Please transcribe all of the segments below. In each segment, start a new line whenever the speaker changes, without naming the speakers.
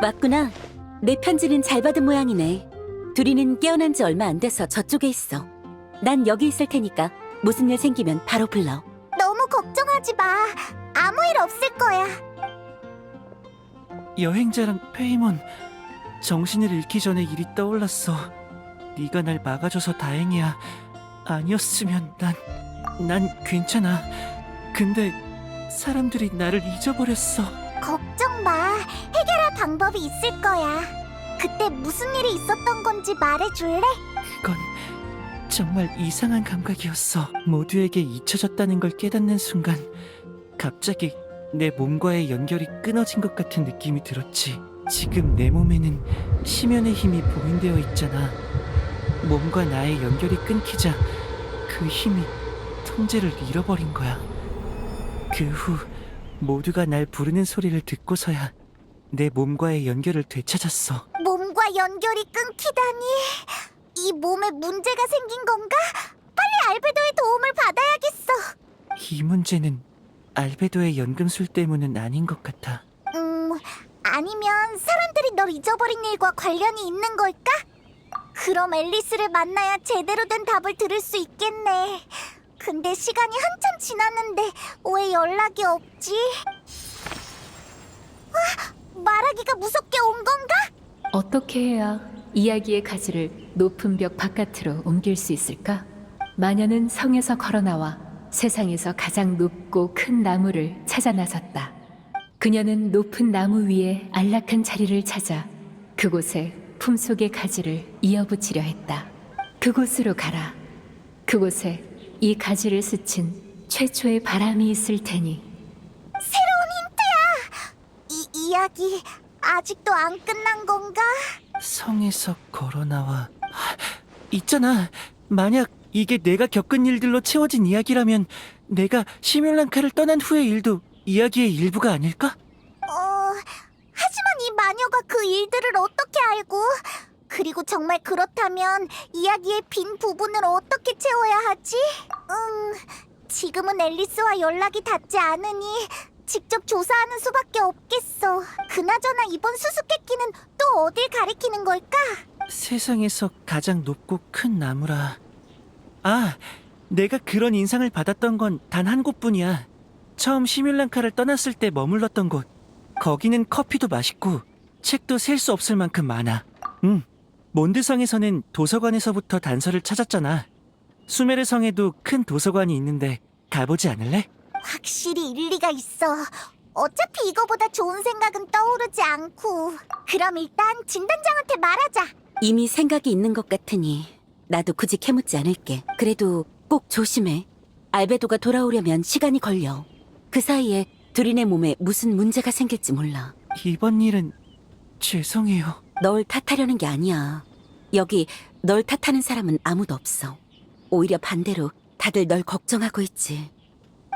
맞구나. 내 편지는 잘 받은 모양이네. 둘이는 깨어난 지 얼마 안 돼서 저쪽에 있어. 난 여기 있을 테니까 무슨 일 생기면 바로 불러.
너무 걱정하지 마. 아무 일 없을 거야.
여행자랑 페이몬, 정신을 잃기 전에 일이 떠올랐어. 네가 날 막아줘서 다행이야. 아니었으면 난 괜찮아. 근데 사람들이 나를 잊어버렸어.
걱정 마. 해결할 방법이 있을 거야. 그때 무슨 일이 있었던 건지 말해줄래?
그건 정말 이상한 감각이었어. 모두에게 잊혀졌다는 걸 깨닫는 순간 갑자기 내 몸과의 연결이 끊어진 것 같은 느낌이 들었지. 지금 내 몸에는 심연의 힘이 봉인되어 있잖아. 몸과 나의 연결이 끊기자 그 힘이 통제를 잃어버린 거야. 그 후 모두가 날 부르는 소리를 듣고서야 내 몸과의 연결을 되찾았어.
몸과 연결이 끊기다니. 이 몸에 문제가 생긴 건가? 빨리 알베도의 도움을 받아야겠어.
이 문제는 알베도의 연금술 때문은 아닌 것 같아.
아니면 사람들이 널 잊어버린 일과 관련이 있는 걸까? 그럼 앨리스를 만나야 제대로 된 답을 들을 수 있겠네. 근데 시간이 한참 지났는데 왜 연락이 없지? 말하기가 무섭게 온 건가?
어떻게 해야 이야기의 가지를 높은 벽 바깥으로 옮길 수 있을까? 마녀는 성에서 걸어나와 세상에서 가장 높고 큰 나무를 찾아 나섰다. 그녀는 높은 나무 위에 안락한 자리를 찾아 그곳에 품속의 가지를 이어붙이려 했다. 그곳으로 가라. 그곳에 이 가지를 스친 최초의 바람이 있을 테니.
새로운 힌트야! 이 이야기 아직도 안 끝난 건가?
성에서 걸어나와. 있잖아. 만약 이게 내가 겪은 일들로 채워진 이야기라면 내가 시뮬란카를 떠난 후의 일도 이야기의 일부가 아닐까?
하지만 이 마녀가 그 일들을 어떻게 알고? 그리고 정말 그렇다면 이야기의 빈 부분을 어떻게 채워야 하지? 지금은 앨리스와 연락이 닿지 않으니 직접 조사하는 수밖에 없겠어. 그나저나 이번 수수께끼는 또 어딜 가리키는 걸까?
세상에서 가장 높고 큰 나무라. 아, 내가 그런 인상을 받았던 건 단 한 곳뿐이야. 처음 시뮬란카를 떠났을 때 머물렀던 곳. 거기는 커피도 맛있고 책도 셀 수 없을 만큼 많아. 몬드성에서는 도서관에서부터 단서를 찾았잖아. 수메르 성에도 큰 도서관이 있는데 가보지 않을래?
확실히 일리가 있어. 어차피 이거보다 좋은 생각은 떠오르지 않고. 그럼 일단 진단장한테 말하자.
이미 생각이 있는 것 같으니 나도 굳이 캐묻지 않을게. 그래도 꼭 조심해. 알베도가 돌아오려면 시간이 걸려. 그 사이에 둘이네 몸에 무슨 문제가 생길지 몰라.
이번 일은 죄송해요.
널 탓하려는 게 아니야. 여기 널 탓하는 사람은 아무도 없어. 오히려 반대로 다들 널 걱정하고 있지.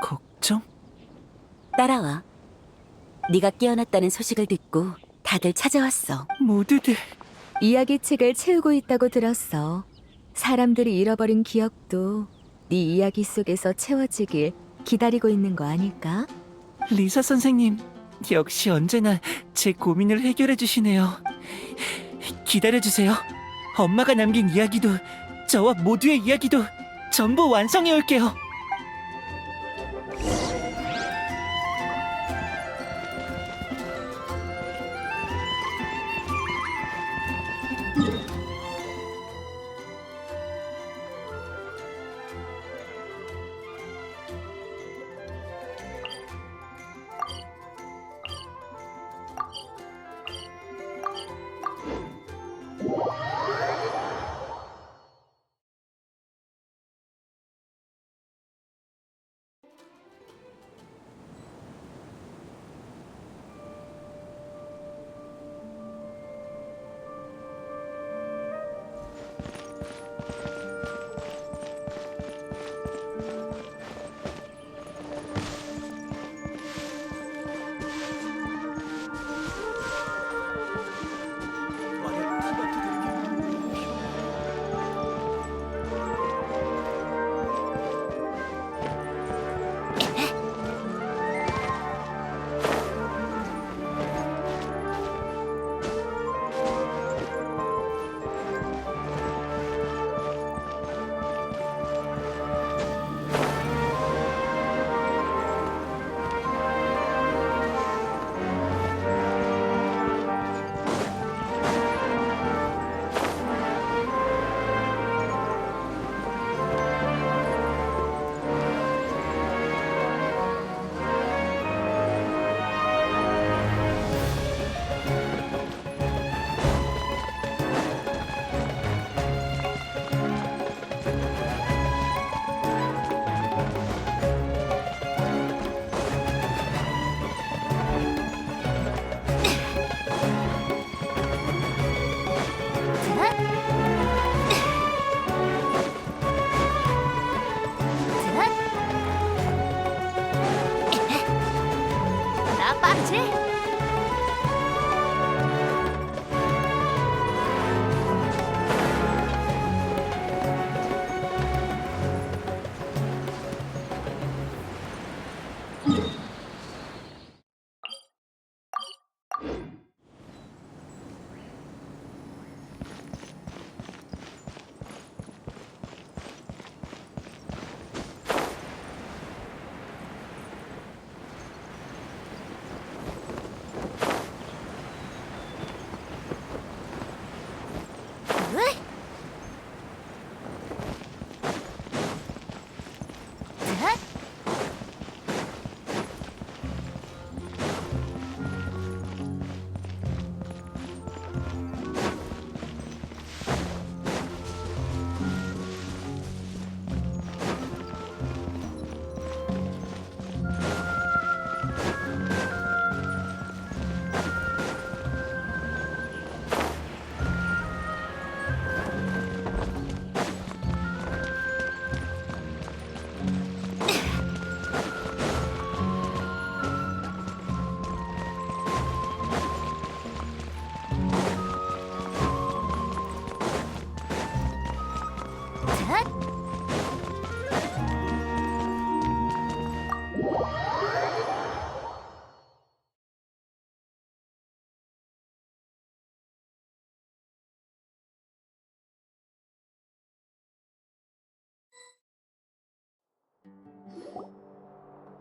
걱정?
따라와. 네가 깨어났다는 소식을 듣고 다들 찾아왔어.
모두들
이야기책을 채우고 있다고 들었어. 사람들이 잃어버린 기억도 네 이야기 속에서 채워지길 기다리고 있는 거 아닐까?
리사 선생님, 역시 언제나 제 고민을 해결해 주시네요. 기다려주세요. 엄마가 남긴 이야기도 저와 모두의 이야기도 전부 완성해 올게요.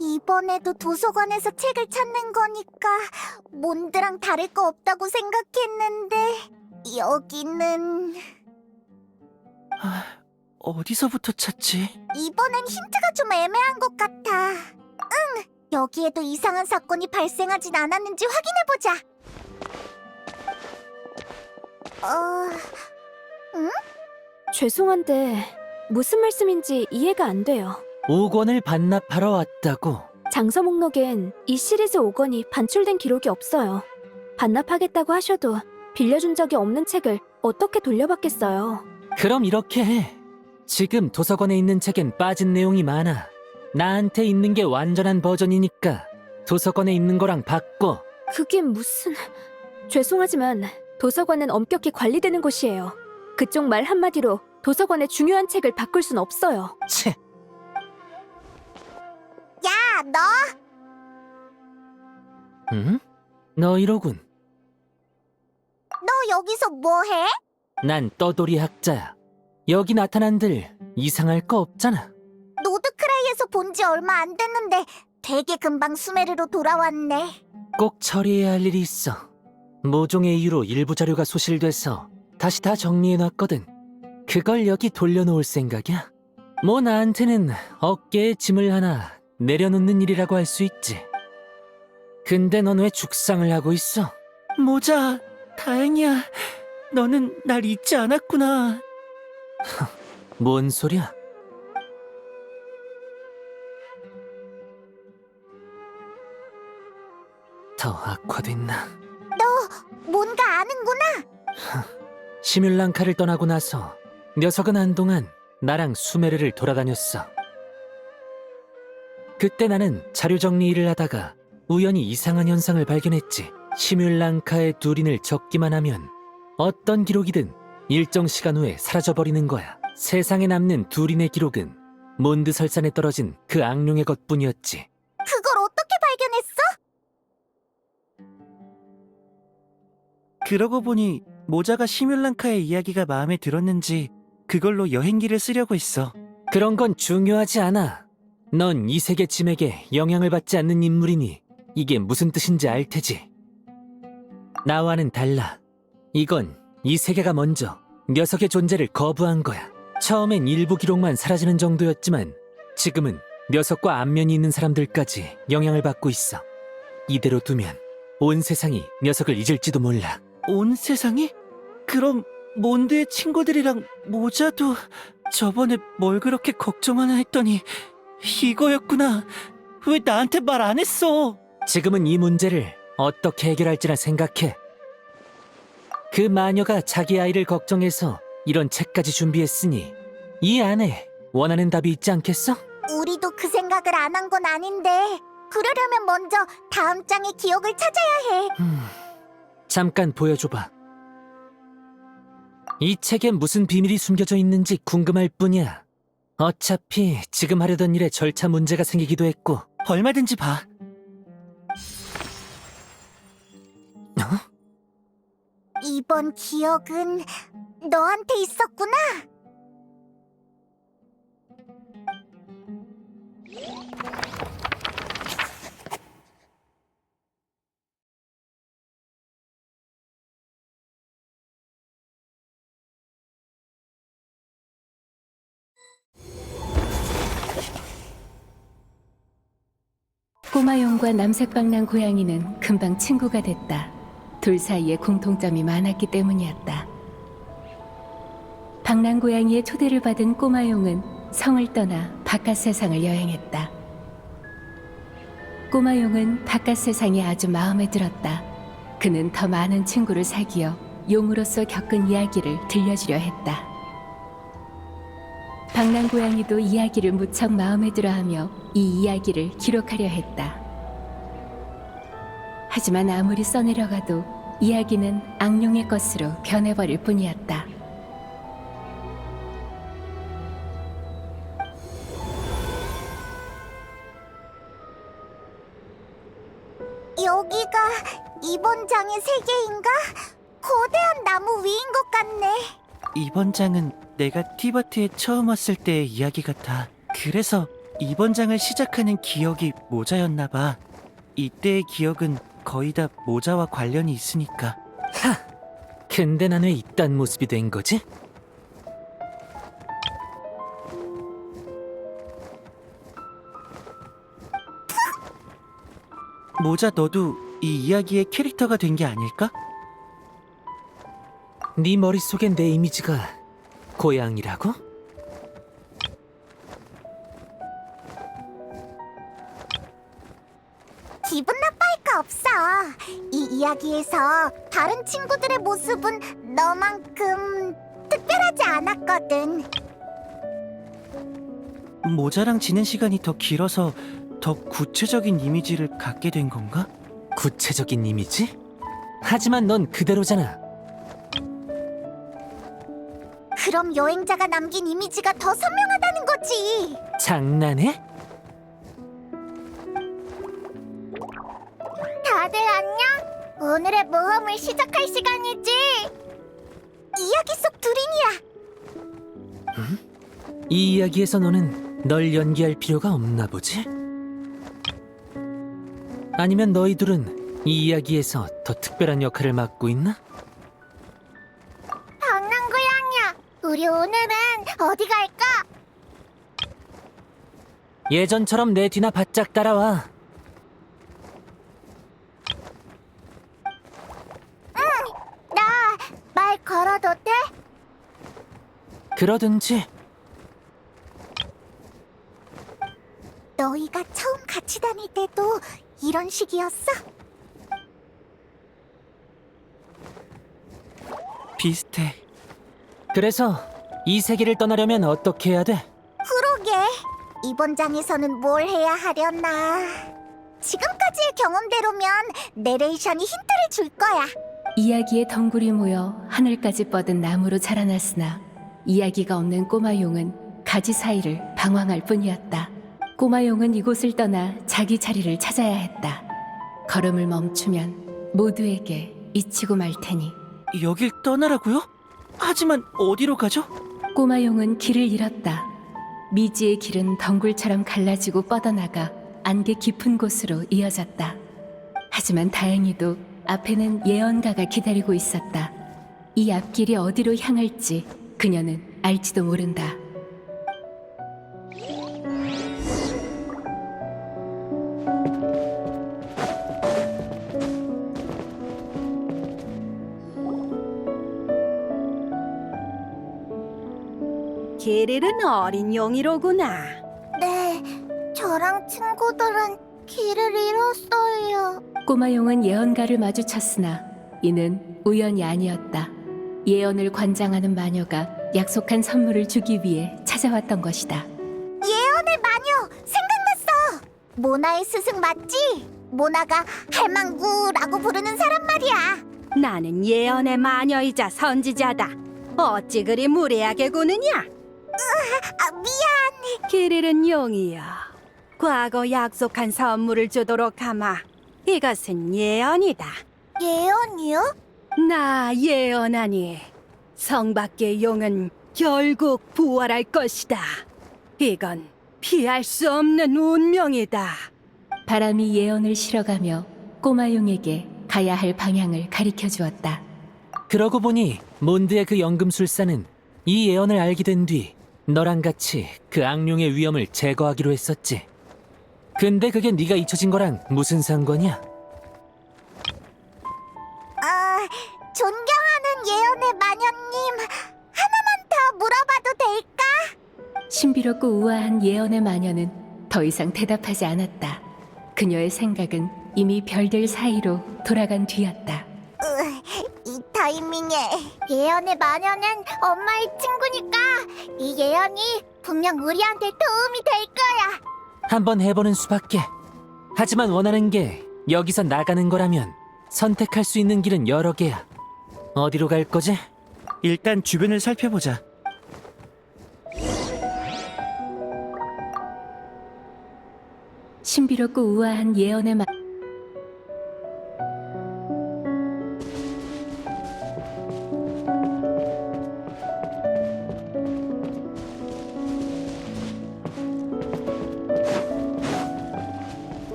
이번에도 도서관에서 책을 찾는 거니까 몬드랑 다를 거 없다고 생각했는데 여기는...
어디서부터 찾지?
이번엔 힌트가 좀 애매한 것 같아. 응, 여기에도 이상한 사건이 발생하진 않았는지 확인해보자.
죄송한데 무슨 말씀인지 이해가 안 돼요.
5권을 반납하러 왔다고.
장서 목록엔 이 시리즈 5권이 반출된 기록이 없어요. 반납하겠다고 하셔도 빌려준 적이 없는 책을 어떻게 돌려받겠어요.
그럼 이렇게 해. 지금 도서관에 있는 책엔 빠진 내용이 많아. 나한테 있는 게 완전한 버전이니까 도서관에 있는 거랑 바꿔.
그게 무슨... 죄송하지만 도서관은 엄격히 관리되는 곳이에요. 그쪽 말 한마디로 도서관의 중요한 책을 바꿀 순 없어요.
채.
야, 너!
응? 너 이러군.
너 여기서 뭐해?
난 떠돌이 학자야. 여기 나타난들 이상할 거 없잖아.
노드크라이에서 본 지 얼마 안 됐는데 되게 금방 수메르로 돌아왔네.
꼭 처리해야 할 일이 있어. 모종의 이유로 일부 자료가 소실돼서 다시 다 정리해놨거든. 그걸 여기 돌려놓을 생각이야? 뭐 나한테는 어깨에 짐을 하나 내려놓는 일이라고 할 수 있지. 근데 넌 왜 죽상을 하고 있어? 모자, 다행이야. 너는 날 잊지 않았구나. 뭔 소리야? 더 악화됐나?
뭔가 아는구나.
시뮬랑카를 떠나고 나서 녀석은 한동안 나랑 수메르를 돌아다녔어. 그때 나는 자료 정리 일을 하다가 우연히 이상한 현상을 발견했지. 시뮬랑카의 두린을 적기만 하면 어떤 기록이든 일정 시간 후에 사라져버리는 거야. 세상에 남는 두린의 기록은 몬드 설산에 떨어진 그 악룡의 것뿐이었지.
그걸 어떻게 발견했어?
그러고 보니 모자가 시뮬랑카의 이야기가 마음에 들었는지 그걸로 여행기를 쓰려고 했어. 그런 건 중요하지 않아. 넌 이 세계 짐에게 영향을 받지 않는 인물이니 이게 무슨 뜻인지 알 테지. 나와는 달라. 이건 이 세계가 먼저 녀석의 존재를 거부한 거야. 처음엔 일부 기록만 사라지는 정도였지만 지금은 녀석과 안면이 있는 사람들까지 영향을 받고 있어. 이대로 두면 온 세상이 녀석을 잊을지도 몰라. 온 세상이? 그럼 몬드의 친구들이랑 모자도 저번에 뭘 그렇게 걱정하나 했더니 이거였구나. 왜 나한테 말 안 했어? 지금은 이 문제를 어떻게 해결할지나 생각해. 그 마녀가 자기 아이를 걱정해서 이런 책까지 준비했으니 이 안에 원하는 답이 있지 않겠어?
우리도 그 생각을 안 한 건 아닌데 그러려면 먼저 다음 장의 기억을 찾아야 해.
잠깐 보여줘봐. 이 책에 무슨 비밀이 숨겨져 있는지 궁금할 뿐이야. 어차피 지금 하려던 일에 절차 문제가 생기기도 했고. 얼마든지 봐.
이번 기억은 너한테 있었구나.
꼬마용과 남색방랑 고양이는 금방 친구가 됐다. 둘 사이에 공통점이 많았기 때문이었다. 방랑 고양이의 초대를 받은 꼬마용은 성을 떠나 바깥 세상을 여행했다. 꼬마용은 바깥 세상이 아주 마음에 들었다. 그는 더 많은 친구를 사귀어 용으로서 겪은 이야기를 들려주려 했다. 방랑 고양이도 이야기를 무척 마음에 들어하며 이 이야기를 기록하려 했다. 하지만 아무리 써내려가도 이야기는 악룡의 것으로 변해버릴 뿐이었다.
번장의 세계인가? 거대한 나무 위인 것 같네.
이번 장은 내가 티바트에 처음 왔을 때의 이야기 같아. 그래서 이번 장을 시작하는 기억이 모자였나 봐. 이때의 기억은 거의 다 모자와 관련이 있으니까.
근데 난 왜 이딴 모습이 된 거지?
모자 너도 이 이야기의 캐릭터가 된 게 아닐까?
네 머릿속엔 내 이미지가 고양이라고?
기분 나빠할 거 없어. 이 이야기에서 다른 친구들의 모습은 너만큼 특별하지 않았거든.
모자랑 지낸 시간이 더 길어서 더 구체적인 이미지를 갖게 된 건가?
구체적인 이미지? 하지만 넌 그대로잖아.
그럼 여행자가 남긴 이미지가 더 선명하다는 거지.
장난해?
다들 안녕? 오늘의 모험을 시작할 시간이지. 이야기 속 두린이야.
이 이야기에서 너는 널 연기할 필요가 없나 보지? 아니면 너희들은 이 이야기에서 더 특별한 역할을 맡고 있나?
방랑고양이야. 우리 오늘은 어디 갈까?
예전처럼 내 뒤나 바짝 따라와.
나 말 걸어도 돼?
그러든지.
너희가 처음 같이 다닐 때도 이런 식이었어?
비슷해.
그래서 이 세계를 떠나려면 어떻게 해야 돼?
그러게. 이번 장에서는 뭘 해야 하려나. 지금까지의 경험대로면 내레이션이 힌트를 줄 거야.
이야기의 덩굴이 모여 하늘까지 뻗은 나무로 자라났으나 이야기가 없는 꼬마용은 가지 사이를 방황할 뿐이었다. 꼬마용은 이곳을 떠나 자기 자리를 찾아야 했다. 걸음을 멈추면 모두에게 잊히고 말 테니.
여길 떠나라고요? 하지만 어디로 가죠?
꼬마용은 길을 잃었다. 미지의 길은 덩굴처럼 갈라지고 뻗어나가 안개 깊은 곳으로 이어졌다. 하지만 다행히도 앞에는 예언가가 기다리고 있었다. 이 앞길이 어디로 향할지 그녀는 알지도 모른다.
게릴은 어린 용이로구나.
네, 저랑 친구들은 길을 잃었어요.
꼬마용은 예언가를 마주쳤으나 이는 우연이 아니었다. 예언을 관장하는 마녀가 약속한 선물을 주기 위해 찾아왔던 것이다.
예언의 마녀! 생각났어! 모나의 스승 맞지? 모나가 할망구라고 부르는 사람 말이야.
나는 예언의 마녀이자 선지자다. 어찌 그리 무례하게 구느냐?
미안.
게릴은 용이여. 과거 약속한 선물을 주도록 하마. 이것은 예언이다.
예언이요?
나 예언하니 성 밖의 용은 결국 부활할 것이다. 이건 피할 수 없는 운명이다.
바람이 예언을 실어가며 꼬마용에게 가야 할 방향을 가리켜 주었다.
그러고 보니 몬드의 그 연금술사는 이 예언을 알게 된 뒤 너랑 같이 그 악룡의 위험을 제거하기로 했었지. 근데 그게 네가 잊혀진 거랑 무슨 상관이야?
존경하는 예언의 마녀님, 하나만 더 물어봐도 될까?
신비롭고 우아한 예언의 마녀는 더 이상 대답하지 않았다. 그녀의 생각은 이미 별들 사이로 돌아간 뒤였다.
이 타이밍에 예언의 마녀는 엄마의 친구니까 이 예언이 분명 우리한테 도움이 될 거야.
한번 해보는 수밖에. 하지만 원하는 게 여기서 나가는 거라면 선택할 수 있는 길은 여러 개야. 어디로 갈 거지?
일단 주변을 살펴보자.
신비롭고 우아한 예언의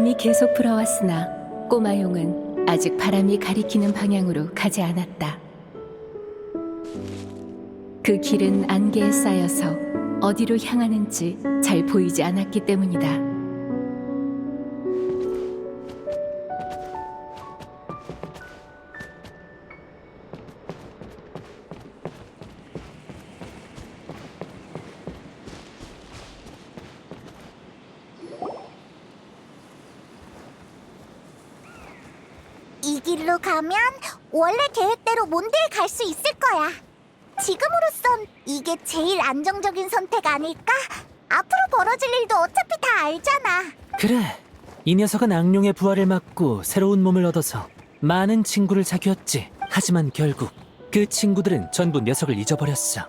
바람이 계속 불어왔으나 꼬마용은 아직 바람이 가리키는 방향으로 가지 않았다. 그 길은 안개에 쌓여서 어디로 향하는지 잘 보이지 않았기 때문이다.
이 길로 가면 원래 계획대로 몬드에 갈 수 있을 거야. 지금으로선 이게 제일 안정적인 선택 아닐까? 앞으로 벌어질 일도 어차피 다 알잖아.
그래, 이 녀석은 악룡의 부활을 맞고 새로운 몸을 얻어서 많은 친구를 사귀었지. 하지만 결국 그 친구들은 전부 녀석을 잊어버렸어.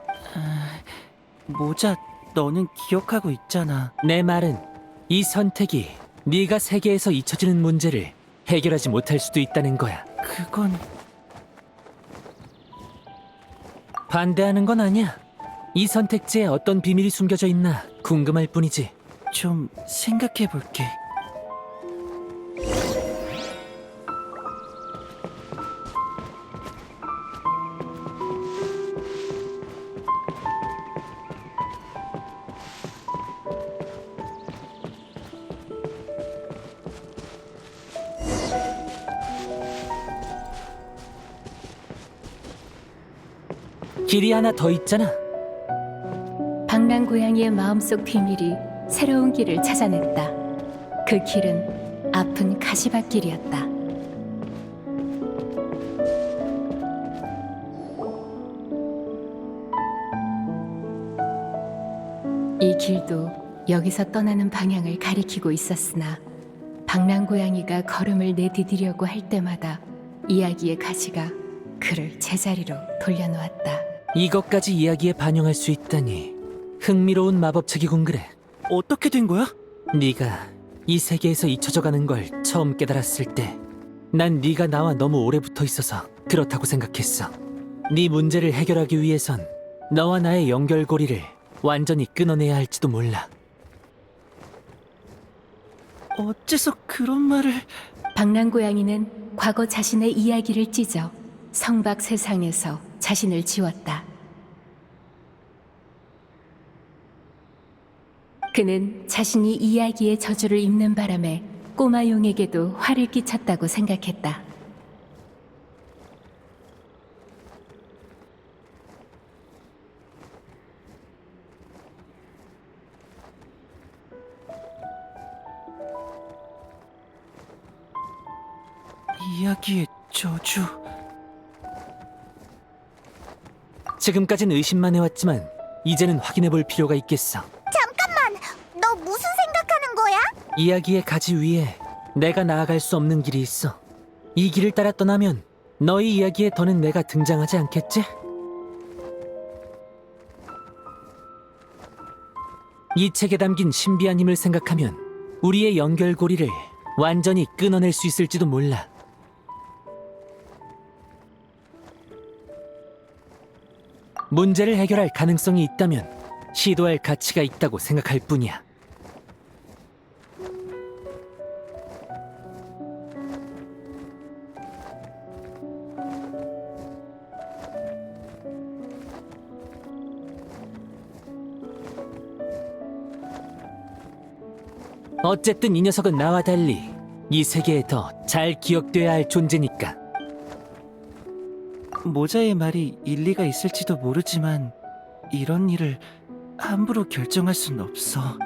모자, 너는 기억하고 있잖아.
내 말은 이 선택이 네가 세계에서 잊혀지는 문제를 해결하지 못할 수도 있다는 거야.
그건
반대하는 건 아니야. 이 선택지에 어떤 비밀이 숨겨져 있나 궁금할 뿐이지.
좀 생각해 볼게.
길이 하나 더 있잖아.
방랑고양이의 마음속 비밀이 새로운 길을 찾아냈다. 그 길은 아픈 가시밭길이었다. 이 길도 여기서 떠나는 방향을 가리키고 있었으나 방랑고양이가 걸음을 내디디려고 할 때마다 이야기의 가시가 그를 제자리로 돌려놓았다.
이것까지 이야기에 반영할 수 있다니 흥미로운 마법책이군. 그래.
어떻게 된 거야?
네가 이 세계에서 잊혀져 가는 걸 처음 깨달았을 때 난 네가 나와 너무 오래 붙어 있어서 그렇다고 생각했어. 네 문제를 해결하기 위해선 너와 나의 연결고리를 완전히 끊어내야 할지도 몰라.
어째서 그런 말을...
방랑고양이는 과거 자신의 이야기를 찢어 성박 세상에서 자신을 지웠다. 그는 자신이 이야기의 저주를 입는 바람에 꼬마용에게도 화를 끼쳤다고 생각했다.
이야기의 저주...
지금까진 의심만 해왔지만 이제는 확인해볼 필요가 있겠어.
잠깐만, 너 무슨 생각하는 거야?
이야기의 가지 위에 내가 나아갈 수 없는 길이 있어. 이 길을 따라 떠나면 너희 이야기에 더는 내가 등장하지 않겠지? 이 책에 담긴 신비한 힘을 생각하면 우리의 연결고리를 완전히 끊어낼 수 있을지도 몰라. 문제를 해결할 가능성이 있다면 시도할 가치가 있다고 생각할 뿐이야. 어쨌든 이 녀석은 나와 달리 이 세계에 더 잘 기억돼야 할 존재니까.
모자의 말이 일리가 있을지도 모르지만 이런 일을 함부로 결정할 순 없어.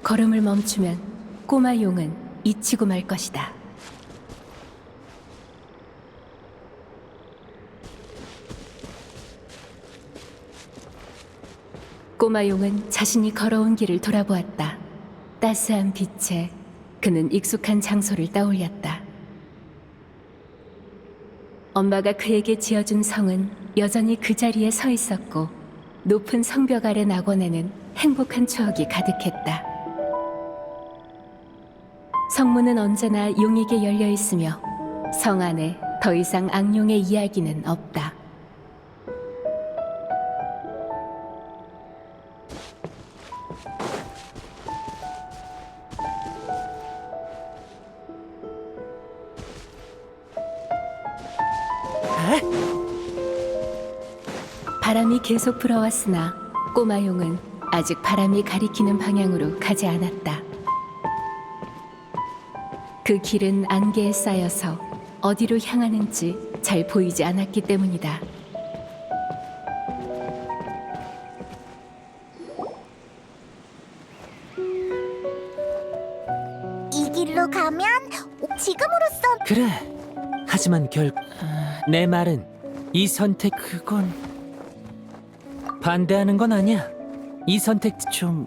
걸음을 멈추면 꼬마용은 잊히고 말 것이다. 꼬마용은 자신이 걸어온 길을 돌아보았다. 따스한 빛에 그는 익숙한 장소를 떠올렸다. 엄마가 그에게 지어준 성은 여전히 그 자리에 서 있었고 높은 성벽 아래 낙원에는 행복한 추억이 가득했다. 성문은 언제나 용에게 열려 있으며 성 안에 더 이상 악룡의 이야기는 없다. 바람이 계속 불어왔으나 꼬마용은 아직 바람이 가리키는 방향으로 가지 않았다. 그 길은 안개에 쌓여서 어디로 향하는지 잘 보이지 않았기 때문이다.
이 길로 가면 지금으로선
그래. 하지만 내 말은 이 선택
그건
반대하는 건 아니야. 이 선택
좀